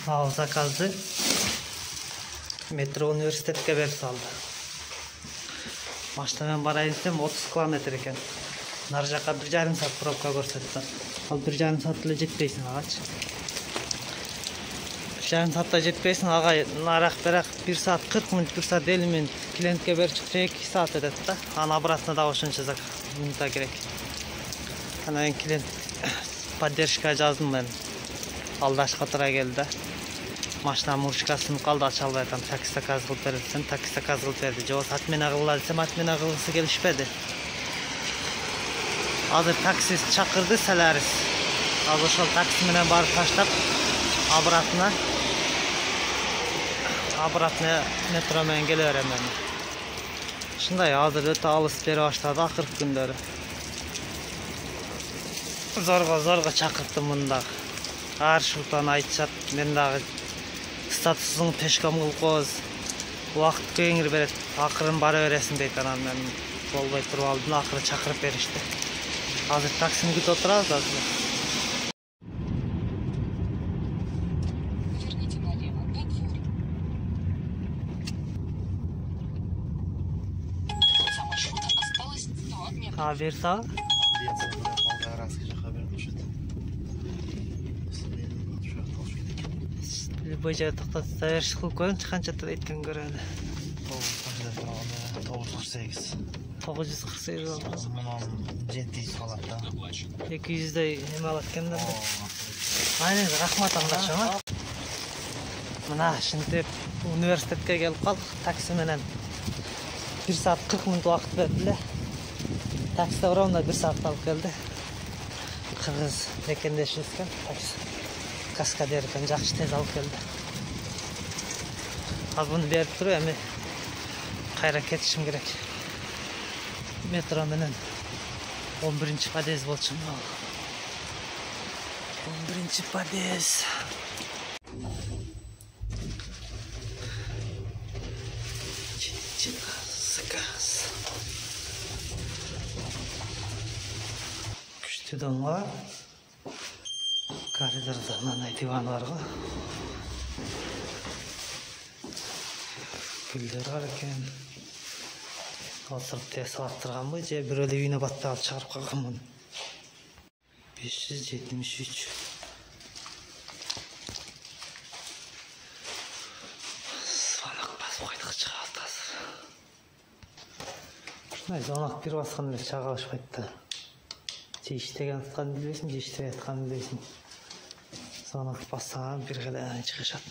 Ал заказды метро университетке берип салды. Машинамен барайын десем 30 километр экен. Нар жака 1,5 саат пробка көрсөттү. Ал 1,5 саат эле жетпейсиң агачы. 1,5 саатта жетпейсиң ага. Нарак берак 1 саат 40 минут, 1 саат 50 минут клиентке берип чыкса 2 саат өтөт да. Аны обратно да ошончо минута керек. Анан клиент поддержка жаздым мен. Алдашка тура келди. Машинанын ручкасын калды, ача албай атам. Такси заказ кылып бер десем, такси заказ кылып берди. Жок, отмена кылгыла десем, отмена кылгысы келишпеди. Азыр такси чакырды Солярис. Азыр ошол такси менен барып таштап, обратно метро менен келе берем мен. Ушундай азыр өтө алыс бере баштады акыркы күндөрү. Зорго чакырттым мында. Маршруттан айтышат, мен дагы статусуң пешком кылып коебуз. Убакыт кеңири берет. Акырын бара бересиң дейт, анан мен болбой туруп алдым, акыры чакырып беришти. Азыр таксини күтүп отурабыз азыр. Верса? Любой жерде токтотуп бериш кылып коюңчу, канча төлөйт экен көрөлү. 948. 948 болду. Мунун 700 калат да. 200дөй эме алат экендер. Айнек рахмат андашыңа. Мына ушинтип университетке келип калдык такси менен. 1 саат 40 минут убакыт берди эле. Таксиде ровно 1 саатта алып келди. Кыргыз мекендешибиз экен, такси. Каскадер экен, жакшы тез алып келди. Аз буну берип туруп, эми кайра кетишим керек. Метро менен 11-подъезд болчу. 11-подъезд. Заказ. Күчтүү домго. Коридорда мындай диван бар го. Гүлдөр бар экен. Отуруп тез аттырганбы же бирөө эле үйүнө баттап алып чыгарып калганмын. 573. Звонок басып койдук, чыгат азыр. Ушундай звонок бир баскан эле чыга алышпайт да. Же иштеген атканын билбейсиң, же иштебей атканын билбейсиң. Звонок бассаң бир эле чыгышат.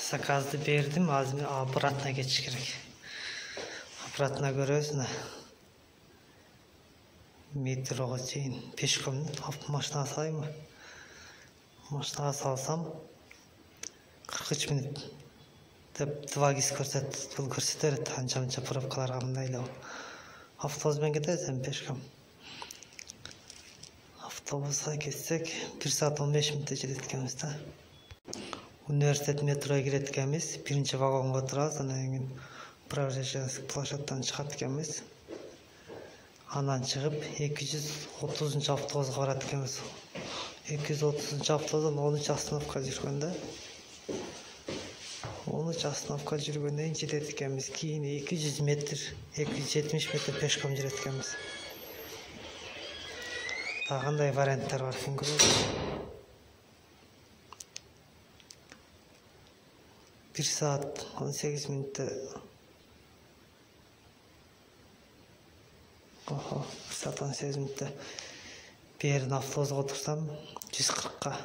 Заказды бердим, азыр обратно кетиш керек. Обратно көрөбүз. Метрого чейин пешком машинага салайбы? Машинага салсам 43 минут деп 2 гис көрсөтөт. Бул көрсөтөт анча-мынча пробкаларга мындай эле. Автобус менен кетесиң пешком. Автобуска кетсек 1 саат 15 минутта жетет экенбиз да. Университет метроға кирет экенбиз. Биринчи вагонго отурабыз, анан кийин Правжешенский площадьтан чыгат экенбиз. Анан чыгып 230 автобуска барат экенбиз. 230 автобустан 13 остановка жүргөн да. 13 остановка жүргөндөн кийин жетет экенбиз. Кийин 200 метр, 270 метр пешком жүрөт экенбиз. Та кандай варианттар бар экен көрөбүз. 1 саат 18 минутта. 1 саат 18 минутта. Берин автобусга отурсам 140-ка.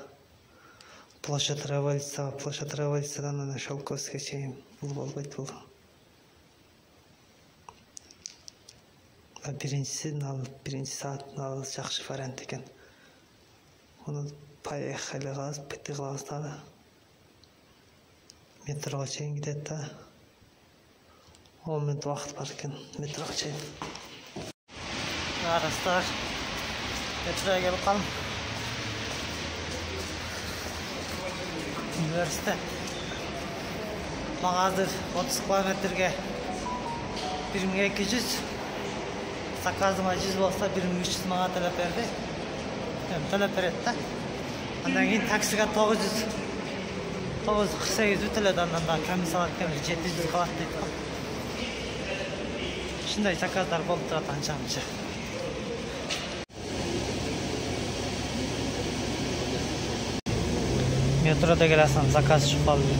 Площадь революциядан ана Шелковский чейин бул болбойт бул. Биринчи саат жакшы вариант экен. Муну поехали кылабыз, пыты кылабыз да. Метрого чейин кетет да. 10 минут вакыт бар экен метрого чейин. Арастар метрого келип калдым. Университет. Мага азыр 30 километрге 1200, заказыма 100 болса 1300 мага төлөп берди. Төлөп берет да. Андан кийин таксиге 948 төлөдү, андан да комиссия алат экен 700 калат дейт. Ушундай заказдар болуп турат анча-мынча. Метрода келесем, заказ түшүп калды.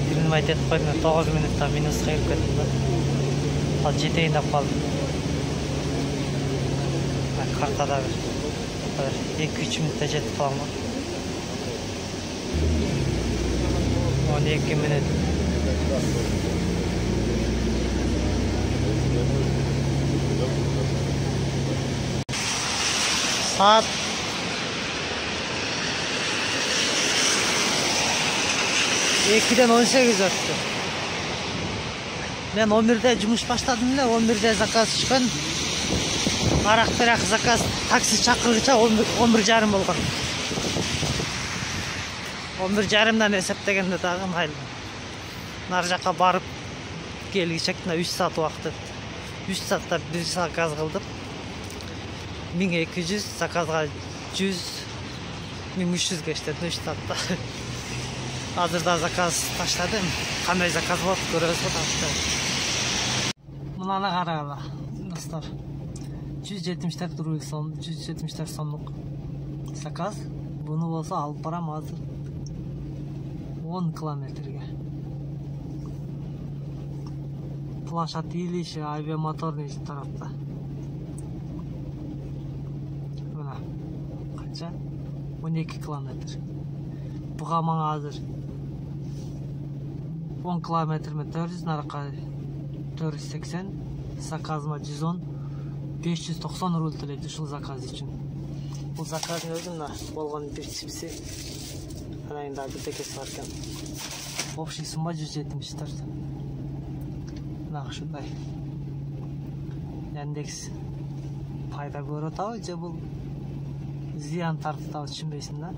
Биринин айтып койдум, 9 минутта минус кыйып кеттим да. Ал жетейин деп калдым. Картада 2-3 минутта жетип калам. 12 минут. Saat 2'den 18 öttü. Ben 11'de cumuş başladım da 11'de zakaz çıkan. Arak zakaz taksi çakırgıça 11:30 bolgan. 11:30'dan eseptegende dagы maylı. Nar jaka barıp kelgичекне 3 saat wagt. 3 saatda 1 zakaz kıldım. 1200 zakazga 100 1300 geçti 3 saatte. Hazırda zakaz taşladım. Qanday zakaz bolуп көрөбүз го таштап. Мынаны карагыла, достор. 174 рубль сом, 174 сомдук заказ. Буну болсо алып барам азыр 10 километрге. Плашат илиши, авиамоторный тарапта. Мына канча? 12 километр. Буга мага азыр 10 километрме 400, наракка 480, заказыма 110, 590 рубль төлөйт ушул заказ үчүн. Бул заказдын өзүнө болгон бир чипси, анан да бирдекеси бар экен. Общий сумма 174. Мына ушундай. Яндекс пайда көрүп атабы же бул зыян тартып атабы түшүнбөйсүң да.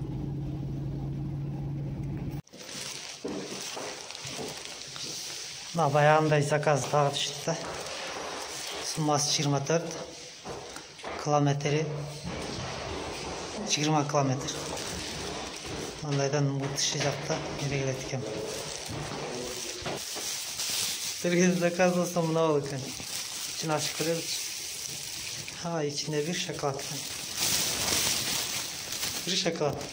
Баягындай заказ дагы түштү да. Суммасы 24, километри 20 километр. Мындайдан мутышы жакта нере келет экен. Берген заказ болсо мына болот экен. Ичин ачып көрөбүз. Ичинде бир шоколад экен. Бир шоколад.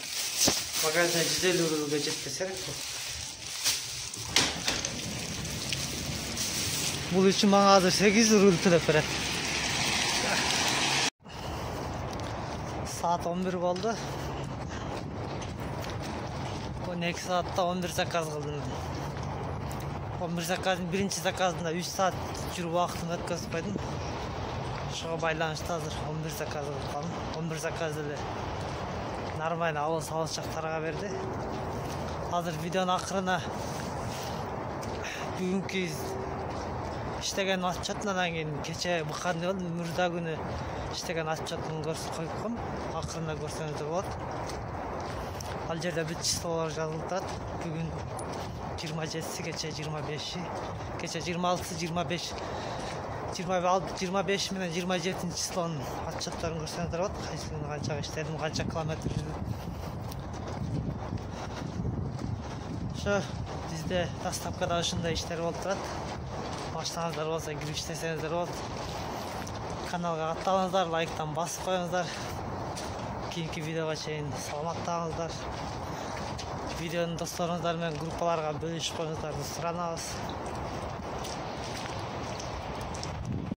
Багажда 150 рубльге жетпесе керек. Бул үчүн мага азыр 8 рубль төлөп берет. Saat 11 болду. 12 saatda 11 заказ кылдым. 11 заказдын биринчи заказында 3 saat жүрүп убактын өткөзүп койдум. Ошого байланыштуу азыр 11 заказ кылып калдым. 11 заказ эле нормально алыс жактарга берди. Азыр видеонун акырына бүгүнкү иштеген отчетунан кийин кече быккандай болду. Мурда күнү иштеген отчетун көрсөтүп коюп койгом. Акырында көрсөңүздөр болот. Ал жерде бүт числолор жазылып турат. Бүгүн 27, кече 25, кече 26, 25, 25 менен 27 числонун отчетторун көрсөңүздөр болот. Кайсы күнү канча иштедим, канча километр жүрдүм. Ошо бизде доставкада ушундай иштер болуп турат. Баштаңыздар болса кирип иштесеңиздер болот. Каналга аттаңыздар, лайктан басып коюңуздар. Кийинки видеого чейин саламаттаңыздар. Видеону досторуңуздар менен группаларга бөлүшүп коюңуздарды суранабыз.